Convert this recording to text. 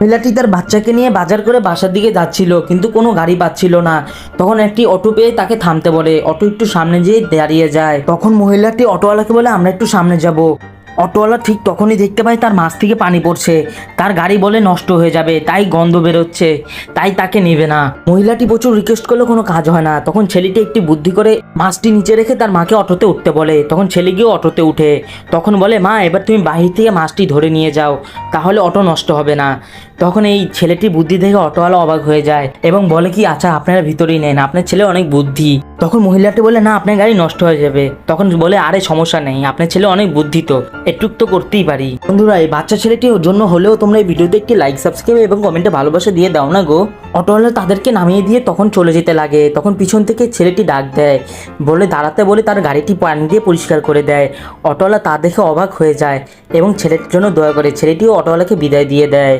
মহিলাটি তার বাচ্চাকে নিয়ে বাজার করে বাসার দিকে যাচ্ছিল, কিন্তু কোনো গাড়ি পাচ্ছিল না। তখন একটি অটো পেয়ে তাকে থামতে বলে। অটো একটু সামনে যেয়ে দাঁড়িয়ে যায়। তখন মহিলাটি অটোওয়ালাকে বলে আমরা একটু সামনে যাব। অটোওয়ালা ঠিক তখনই দেখতে পায় তার মাছ থেকে পানি পড়ছে। তার গাড়ি বলে নষ্ট হয়ে যাবে, তাই গন্ধ বেরোচ্ছে, তাই তাকে নেবে না। মহিলাটি প্রচুর রিকোয়েস্ট করলে কোনো কাজ হয় না। তখন ছেলেটি একটি বুদ্ধি করে মাছটি নিচে রেখে তার মাকে অটোতে উঠতে বলে। তখন ছেলে গিয়েও অটোতে উঠে। তখন বলে মা এবার তুমি বাহির থেকে মাছটি ধরে নিয়ে যাও, তাহলে অটো নষ্ট হবে না। তখন এই ছেলেটির বুদ্ধি দেখে অটোওয়ালা অবাক হয়ে যায় এবং বলে কি আচ্ছা আপনারা ভিতরেই নেন, আপনার ছেলে অনেক বুদ্ধি। তখন মহিলাটি বলে না আপনার গাড়ি নষ্ট হয়ে যাবে। তখন বলে আরে সমস্যা নেই, আপনার ছেলে অনেক বুদ্ধি, তো একটু তো করতেই পারি। বন্ধুরা এই বাচ্চা ছেলেটির জন্য হলেও তোমরা এই ভিডিওতে একটি লাইক, সাবস্ক্রাইব এবং কমেন্টে ভালোবাসা দিয়ে দাও না গো। অটোওয়ালা তাদেরকে নামিয়ে দিয়ে তখন চলে যেতে লাগে। তখন পিছন থেকে ছেলেটি ডাক দেয়, বলে দাঁড়াতে বলে তার গাড়িটি পানি দিয়ে পরিষ্কার করে দেয়। অটোওয়ালা তা দেখে অবাক হয়ে যায় এবং ছেলেটির জন্য দয়া করে। ছেলেটিও অটোওয়ালাকে বিদায় দিয়ে দেয়।